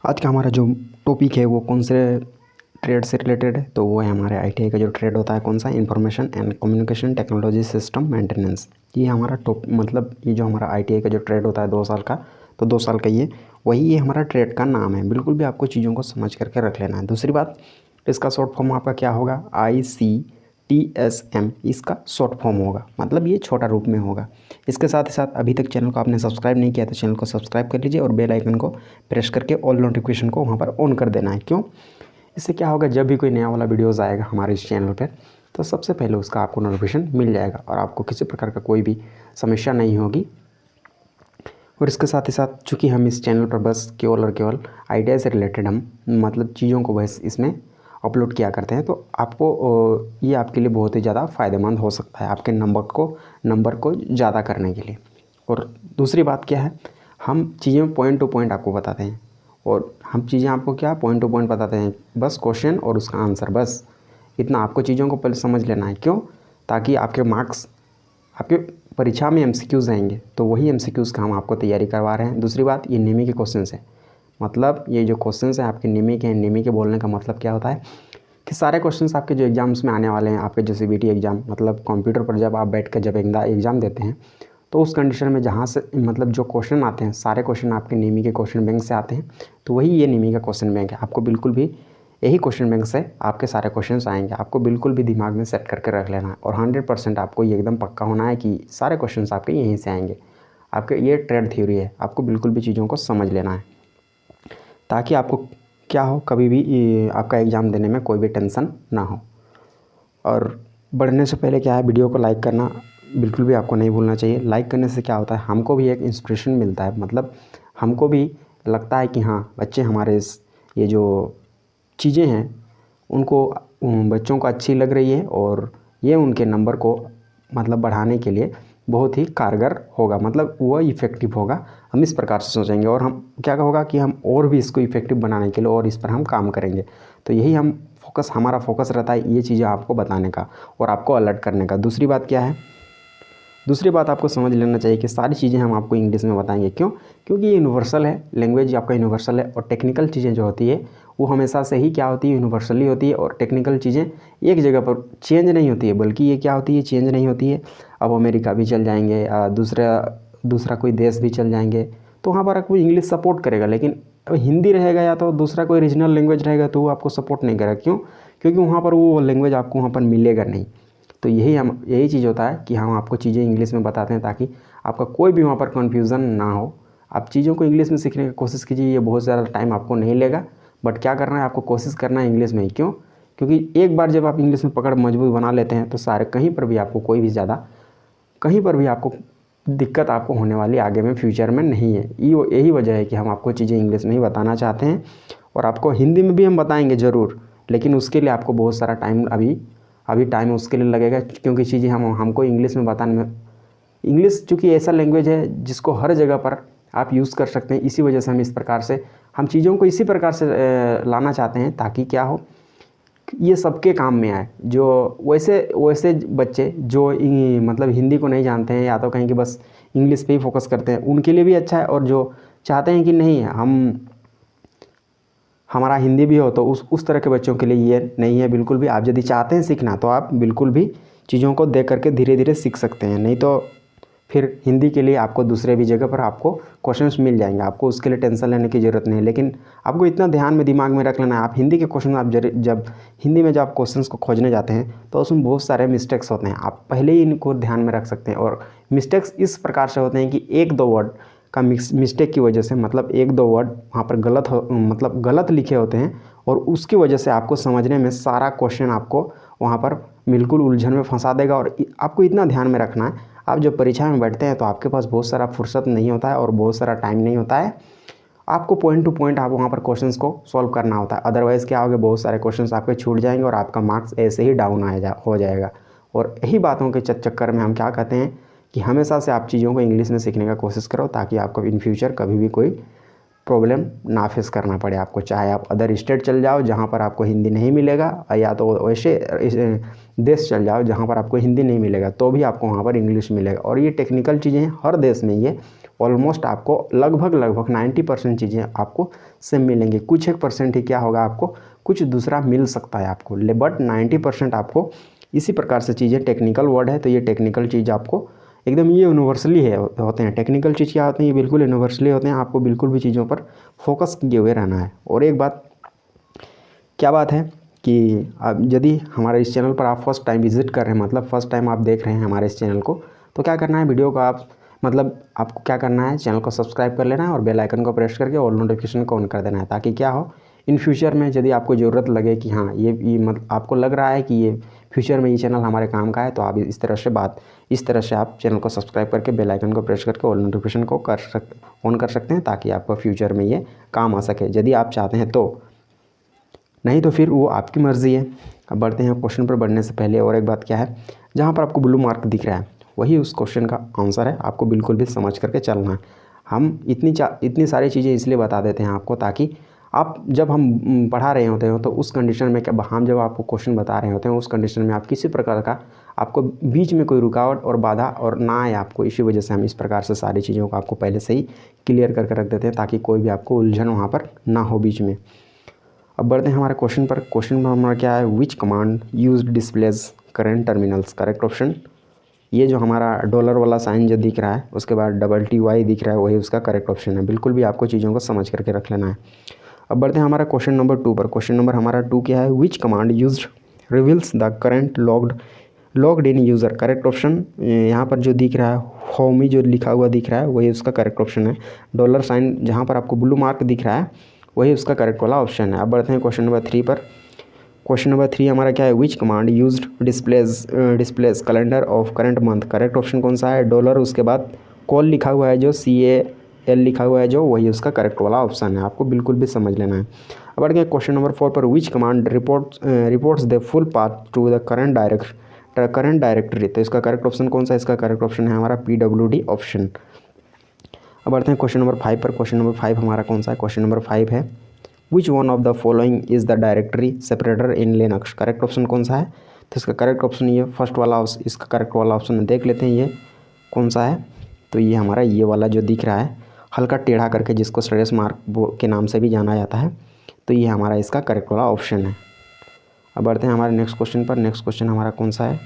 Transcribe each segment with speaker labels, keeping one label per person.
Speaker 1: आज का हमारा जो टॉपिक है वो कौन से ट्रेड से रिलेटेड है, तो वो है हमारे आईटीआई का जो ट्रेड होता है कौन सा, information and communication technology system maintenance. ये हमारा ये जो हमारा आईटीआई का जो ट्रेड होता है 2 साल का, तो 2 साल का ये हमारा ट्रेड का नाम है। बिल्कुल भी आपको चीज़ों को समझ करके रख लेना है। दूसरी बात, इसका शॉर्ट फॉर्म आपका क्या होगा, ICTSM इसका शॉर्ट फॉर्म होगा, मतलब ये छोटा रूप में होगा। इसके साथ ही साथ अभी तक चैनल को आपने सब्सक्राइब नहीं किया तो चैनल को सब्सक्राइब कर लीजिए और बेल आइकन को प्रेस करके ऑल नोटिफिकेशन को वहाँ पर ऑन कर देना है। क्यों? इससे क्या होगा, जब भी कोई नया वाला वीडियोज़ आएगा हमारे इस चैनल पर तो सबसे पहले उसका आपको नोटिफिकेशन मिल जाएगा और आपको किसी प्रकार का कोई भी समस्या नहीं होगी। और इसके साथ ही साथ चूँकि हम इस चैनल पर बस केवल और केवल आइडिया से रिलेटेड हम मतलब चीज़ों को बस इसमें अपलोड किया करते हैं, तो आपको ये आपके लिए बहुत ही ज़्यादा फ़ायदेमंद हो सकता है आपके नंबर को ज़्यादा करने के लिए। और दूसरी बात क्या है, हम चीज़ें पॉइंट टू पॉइंट आपको बताते हैं और हम चीज़ें आपको क्या पॉइंट टू पॉइंट बताते हैं, बस क्वेश्चन और उसका आंसर, बस इतना आपको चीज़ों को पहले समझ लेना है। क्यों? ताकि आपके मार्क्स आपके परीक्षा में एमसीक्यूज़ आएंगे तो वही एमसीक्यूज़ का हम आपको तैयारी करवा रहे हैं। दूसरी बात, ये निमी के क्वेश्चन है, मतलब ये जो क्वेश्चंस हैं आपके निमी के हैं। निमी के बोलने का मतलब क्या होता है कि सारे क्वेश्चंस आपके जो एग्ज़ाम्स में आने वाले हैं, आपके जो सीबीटी एग्ज़ाम, मतलब कंप्यूटर पर जब आप बैठ कर जब एग्ज़ाम देते हैं तो उस कंडीशन में जहाँ से मतलब जो क्वेश्चन आते हैं सारे क्वेश्चन आपके निमी के क्वेश्चन बैंक से आते हैं, तो वही ये निमी का क्वेश्चन बैंक है। आपको बिल्कुल भी यही क्वेश्चन बैंक से आपके सारे क्वेश्चंस आएंगे, आपको बिल्कुल भी दिमाग में सेट करके रख लेना है और 100% आपको ये एकदम पक्का होना है कि सारे क्वेश्चंस आपके यहीं से आएंगे। आपके ये ट्रेड थ्योरी है, आपको बिल्कुल भी चीज़ों को समझ लेना है ताकि आपको क्या हो, कभी भी आपका एग्ज़ाम देने में कोई भी टेंशन ना हो। और बढ़ने से पहले क्या है, वीडियो को लाइक करना बिल्कुल भी आपको नहीं भूलना चाहिए। लाइक करने से क्या होता है, हमको भी एक इंस्पिरेशन मिलता है, मतलब हमको भी लगता है कि हाँ बच्चे हमारे ये जो चीज़ें हैं उनको बच्चों को अच्छी लग रही है और ये उनके नंबर को मतलब बढ़ाने के लिए बहुत ही कारगर होगा, मतलब वह इफ़ेक्टिव होगा। हम इस प्रकार से सोचेंगे और हम क्या होगा कि हम और भी इसको इफ़ेक्टिव बनाने के लिए और इस पर हम काम करेंगे। तो यही हमारा फोकस रहता है ये चीज़ें आपको बताने का और आपको अलर्ट करने का। दूसरी बात क्या है, दूसरी बात आपको समझ लेना चाहिए कि सारी चीज़ें हम आपको इंग्लिश में बताएंगे। क्यों? क्योंकि ये यूनिवर्सल है, लैंग्वेज आपका यूनिवर्सल है और टेक्निकल चीज़ें जो होती है वो हमेशा से ही क्या होती है, यूनिवर्सली होती है। और टेक्निकल चीज़ें एक जगह पर चेंज नहीं होती है, बल्कि ये क्या होती है, चेंज नहीं होती है। अब अमेरिका भी चल जाएंगे, दूसरा कोई देश भी चल जाएंगे तो वहाँ पर आपको इंग्लिश सपोर्ट करेगा, लेकिन अब हिंदी रहेगा या तो दूसरा कोई रीजनल लैंग्वेज रहेगा तो वो आपको सपोर्ट नहीं करेगा। क्यों? क्योंकि वहाँ पर वो लैंग्वेज आपको वहाँ पर मिलेगा नहीं। तो यही चीज़ होता है कि हम आपको चीज़ें इंग्लिश में बताते हैं ताकि आपका कोई भी वहाँ पर कन्फ्यूज़न ना हो। आप चीज़ों को इंग्लिश में सीखने की कोशिश कीजिए, ये बहुत ज़्यादा टाइम आपको नहीं लेगा, बट क्या करना है, आपको कोशिश करना है इंग्लिश में ही। क्यों? क्योंकि एक बार जब आप इंग्लिश में पकड़ मजबूत बना लेते हैं तो सारे कहीं पर भी आपको दिक्कत आपको होने वाली आगे में फ्यूचर में नहीं है। यही वजह है कि हम आपको चीज़ें इंग्लिश में ही बताना चाहते हैं और आपको हिंदी में भी हम बताएंगे ज़रूर, लेकिन उसके लिए आपको बहुत सारा टाइम अभी टाइम उसके लिए लगेगा, क्योंकि चीज़ें हमको इंग्लिश में बताने में, इंग्लिश चूँकि ऐसा लैंग्वेज है जिसको हर जगह पर आप यूज़ कर सकते हैं। इसी वजह से हम चीज़ों को इसी प्रकार से लाना चाहते हैं ताकि क्या हो, ये सबके काम में आए। जो वैसे बच्चे जो मतलब हिंदी को नहीं जानते हैं या तो कहीं कि बस इंग्लिश पे ही फोकस करते हैं, उनके लिए भी अच्छा है। और जो चाहते हैं कि नहीं हमारा हिंदी भी हो, तो उस तरह के बच्चों के लिए ये नहीं है बिल्कुल भी। आप यदि चाहते हैं सीखना तो आप बिल्कुल भी चीज़ों को देख करके धीरे धीरे सीख सकते हैं, नहीं तो फिर हिंदी के लिए आपको दूसरे भी जगह पर आपको क्वेश्चंस मिल जाएंगे, आपको उसके लिए टेंशन लेने की ज़रूरत नहीं है। लेकिन आपको इतना ध्यान में दिमाग में रख लेना है, आप हिंदी के क्वेश्चन जब हिंदी में जब आप क्वेश्चंस को खोजने जाते हैं तो उसमें बहुत सारे मिस्टेक्स होते हैं, आप पहले ही इनको ध्यान में रख सकते हैं। और मिस्टेक्स इस प्रकार से होते हैं कि 1-2 वर्ड का मिस्टेक की वजह से, मतलब 1-2 वर्ड वहाँ पर गलत लिखे होते हैं और उसकी वजह से आपको समझने में सारा क्वेश्चन आपको वहाँ पर बिल्कुल उलझन में फंसा देगा। और आपको इतना ध्यान में रखना है, आप जब परीक्षा में बैठते हैं तो आपके पास बहुत सारा फुर्सत नहीं होता है और बहुत सारा टाइम नहीं होता है, आपको पॉइंट टू पॉइंट आप वहाँ पर क्वेश्चंस को सॉल्व करना होता है। अदरवाइज़ क्या होगा, बहुत सारे क्वेश्चंस आपके छूट जाएंगे और आपका मार्क्स ऐसे ही डाउन हो जाएगा। और यही बातों के चक्कर में हम क्या कहते हैं कि हमेशा से आप चीज़ों को इंग्लिश में सीखने का कोशिश करो ताकि आपको इन फ्यूचर कभी भी कोई प्रॉब्लम ना फेस करना पड़े आपको। चाहे आप अदर स्टेट चल जाओ जहाँ पर आपको हिंदी नहीं मिलेगा, या तो वैसे देश चल जाओ जहाँ पर आपको हिंदी नहीं मिलेगा तो भी आपको वहाँ पर इंग्लिश मिलेगा। और ये टेक्निकल चीज़ें हैं, हर देश में ये ऑलमोस्ट आपको लगभग 90% चीज़ें आपको सेम मिलेंगी। कुछ 1% ही क्या होगा, आपको कुछ दूसरा मिल सकता है आपको, बट 90% आपको इसी प्रकार से चीज़ें, टेक्निकल वर्ड है तो ये टेक्निकल चीज़ आपको एकदम ये यूनिवर्सली है होते हैं। टेक्निकल चीज़ क्या होते हैं, ये बिल्कुल यूनिवर्सली होते हैं। आपको बिल्कुल भी चीज़ों पर फोकस किए हुए रहना है। और एक बात, क्या बात है कि अब यदि हमारे इस चैनल पर आप फर्स्ट टाइम विजिट कर रहे हैं, मतलब फर्स्ट टाइम आप देख रहे हैं हमारे इस चैनल को, तो क्या करना है, वीडियो को आप मतलब आपको क्या करना है, चैनल को सब्सक्राइब कर लेना है और बेल आइकन को प्रेस करके ऑल नोटिफिकेशन को ऑन कर देना है, ताकि क्या हो, इन फ्यूचर में यदि आपको ज़रूरत लगे कि हाँ ये मतलब आपको लग रहा है कि ये फ्यूचर में ये चैनल हमारे काम का है, तो आप इस तरह से आप चैनल को सब्सक्राइब करके बेल आइकन को प्रेस करके ऑल नोटिफिकेशन को ऑन कर सकते हैं, ताकि आपको फ्यूचर में ये काम आ सके यदि आप चाहते हैं तो। नहीं तो फिर वो आपकी मर्ज़ी है। अब बढ़ते हैं क्वेश्चन पर बढ़ने से पहले और एक बात क्या है, जहाँ पर आपको ब्लू मार्क दिख रहा है वही उस क्वेश्चन का आंसर है। आपको बिल्कुल भी समझ करके चलना है। हम इतनी सारी चीज़ें इसलिए बता देते हैं आपको, ताकि आप जब हम पढ़ा रहे होते हो तो उस कंडीशन में क्या, हम जब आपको क्वेश्चन बता रहे होते हैं उस कंडीशन में आप किसी प्रकार का आपको बीच में कोई रुकावट और बाधा और ना आए आपको। इसी वजह से हम इस प्रकार से सारी चीज़ों को आपको पहले से ही क्लियर करके रख देते हैं, ताकि कोई भी आपको उलझन वहाँ पर ना हो बीच में। अब बढ़ते हैं हमारे क्वेश्चन पर। क्वेश्चन में हमारा क्या है, विच command use displays current terminals. Correct option, ये जो हमारा डॉलर वाला साइन जो दिख रहा है उसके बाद $TY दिख रहा है, वही उसका करेक्ट ऑप्शन है। बिल्कुल भी आपको चीज़ों को समझ करके रख लेना है। अब बढ़ते हैं हमारा क्वेश्चन नंबर 2 पर। क्वेश्चन नंबर हमारा 2 क्या है, विच command use reveals the current logged in user. Correct option, यहाँ पर जो दिख रहा है होमी जो लिखा हुआ दिख रहा है वही उसका करेक्ट ऑप्शन है। डॉलर साइन जहाँ पर आपको ब्लू मार्क दिख रहा है वही उसका करेक्ट वाला ऑप्शन है। अब बढ़ते हैं क्वेश्चन नंबर 3 पर। क्वेश्चन नंबर 3 हमारा क्या है, विच command used displace calendar of current month. Correct option कौन सा है, डॉलर उसके बाद कॉल लिखा हुआ है जो CAL लिखा हुआ है जो, वही उसका करेक्ट वाला ऑप्शन है। आपको बिल्कुल भी समझ लेना है। अब बढ़ गए क्वेश्चन नंबर 4 पर, which command reports the full path to the current directory. तो इसका करेक्ट ऑप्शन कौन सा है, इसका करेक्ट ऑप्शन है हमारा PWD ऑप्शन। अब बढ़ते हैं क्वेश्चन नंबर 5 पर। क्वेश्चन नंबर 5 हमारा कौन सा है, क्वेश्चन नंबर 5 है, which one of the following is the directory separator in Linux. Correct option कौन सा है, तो इसका करेक्ट ऑप्शन ये फर्स्ट वाला, इसका करेक्ट वाला ऑप्शन देख लेते हैं ये कौन सा है। तो ये हमारा ये वाला जो दिख रहा है हल्का टेढ़ा करके, जिसको स्ट्रेस मार्क के नाम से भी जाना जाता है, तो ये हमारा इसका करेक्ट वाला ऑप्शन है। अब बढ़ते हैं हमारे नेक्स्ट क्वेश्चन पर। नेक्स्ट क्वेश्चन हमारा कौन सा है,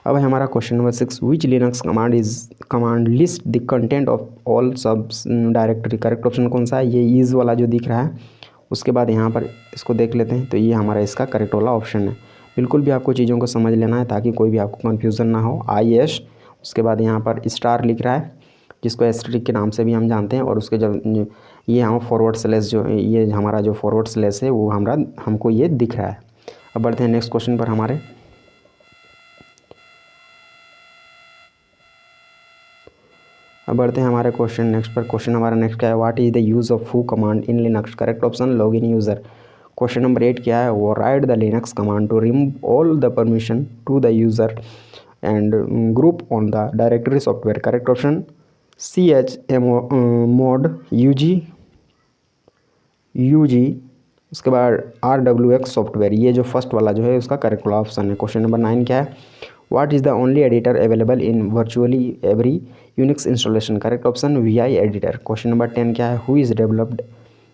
Speaker 1: अब है हमारा question number 6, which Linux command list the content of all subs directory. Correct option कौन सा है, ये ईज वाला जो दिख रहा है, उसके बाद यहाँ पर इसको देख लेते हैं, तो ये हमारा इसका करेक्ट वाला ऑप्शन है। बिल्कुल भी आपको चीज़ों को समझ लेना है, ताकि कोई भी आपको कन्फ्यूज़न ना हो। IS उसके बाद यहाँ पर स्टार लिख रहा है, जिसको एस्ट्रिक के नाम से भी हम जानते हैं, और उसके जब ये हम फॉरवर्ड स्लैश जो ये हमारा जो फॉरवर्ड स्लैश है वो हमको ये दिख रहा है। अब बढ़ते हैं नेक्स्ट क्वेश्चन पर हमारे। अब बढ़ते हैं हमारे क्वेश्चन नेक्स्ट पर। क्वेश्चन हमारा नेक्स्ट क्या है, what is the use of foo command in Linux. Correct option login user. Question number 8 क्या है, वो write the Linux command to remove all the permission to the user and group on the directory software. Correct option chmod UG उसके बाद RWX software, ये जो first वाला जो है उसका करेक्ट वाला ऑप्शन है। क्वेश्चन नंबर 9 क्या है, what is the only editor available in virtually every Unix installation. Correct option VI editor. Question number 10 क्या है, who is developed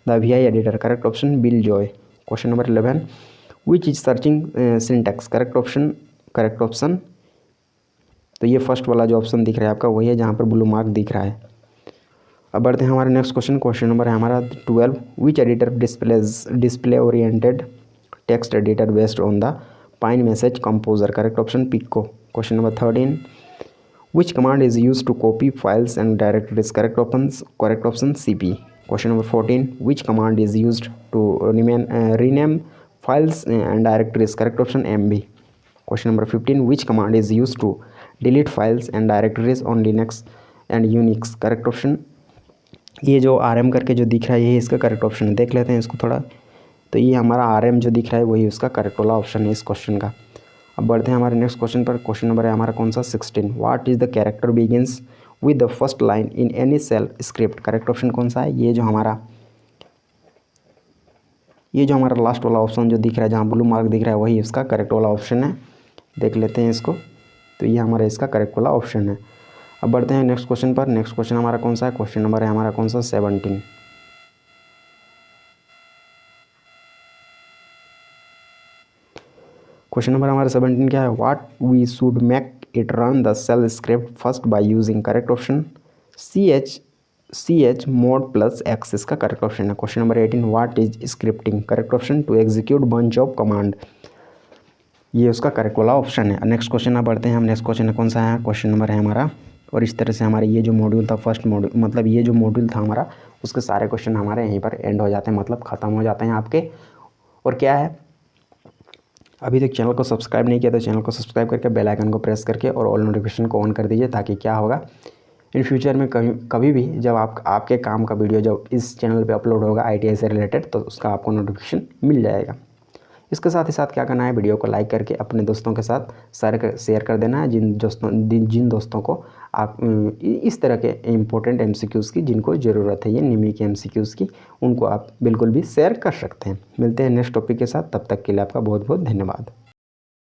Speaker 1: the VI editor. Correct option bill Joy. Question number 11, which is searching syntax. Correct option तो ये first वाला जो option दिख रहा है आपका वही है, जहाँ पर ब्लू मार्क दिख रहा है। अब बढ़ते हैं हमारे नेक्स्ट क्वेश्चन। क्वेश्चन नंबर है हमारा 12, which editor display oriented text editor based on the Pine message composer. Correct option Pico. Question number 13, which command is use to copy files and directories. Correct option CP। Question number 14, which command is use to rename files and directories. Correct option MB। Question number 15, which command is use to delete files and directories on Linux and Unix. Correct option ये जो RM करके जो दिख रहा है यही इसका correct option है। देख लेते हैं इसको थोड़ा, तो ये हमारा RM जो दिख रहा है वही उसका करेक्ट वाला ऑप्शन है इस क्वेश्चन का। अब बढ़ते हैं हमारे नेक्स्ट क्वेश्चन पर। क्वेश्चन नंबर है हमारा कौन सा 16, what is the character begins with the first line in any shell script. Correct option कौन सा है, ये जो हमारा ये जो हमारा लास्ट वाला ऑप्शन जो दिख रहा है, जहाँ ब्लू मार्क दिख रहा है, वही इसका करेक्ट वाला ऑप्शन है। देख लेते हैं इसको, तो ये हमारा इसका करेक्ट वाला ऑप्शन है। अब बढ़ते हैं नेक्स्ट क्वेश्चन पर। नेक्स्ट क्वेश्चन हमारा कौन सा है? क्वेश्चन नंबर है हमारा कौन सा? 17। क्वेश्चन नंबर हमारा 17 क्या है? What we should make it run the shell script first by using correct option ch mod plus x इसका करेक्ट ऑप्शन है। Question number 18, what is scripting? Correct option to execute bunch of command, ये उसका correct वाला option है। Next question अब बढ़ते हैं हम। नेक्स्ट क्वेश्चन कौन सा है? क्वेश्चन नंबर है हमारा, और इस तरह से हमारे ये जो मॉड्यूल था, फर्स्ट मॉड्यूल मतलब ये जो मॉड्यूल था हमारा, उसके सारे क्वेश्चन हमारे यहीं पर एंड हो जाते हैं, मतलब ख़त्म हो जाते हैं आपके। और क्या है, अभी तक चैनल को सब्सक्राइब नहीं किया तो चैनल को सब्सक्राइब करके बेल आइकन को प्रेस करके और ऑल नोटिफिकेशन को ऑन कर दीजिए, ताकि क्या होगा, इन फ्यूचर में कभी भी जब आपके काम का वीडियो जब इस चैनल पे अपलोड होगा ITI से रिलेटेड, तो उसका आपको नोटिफिकेशन मिल जाएगा। इसके साथ ही साथ क्या करना है, वीडियो को लाइक करके अपने दोस्तों के साथ शेयर कर देना है, जिन दोस्तों को आप इस तरह के इम्पोर्टेंट MCQs की जिनको ज़रूरत है, ये निमी के MCQs की, उनको आप बिल्कुल भी शेयर कर सकते हैं। मिलते हैं नेक्स्ट टॉपिक के साथ, तब तक के लिए आपका बहुत बहुत धन्यवाद।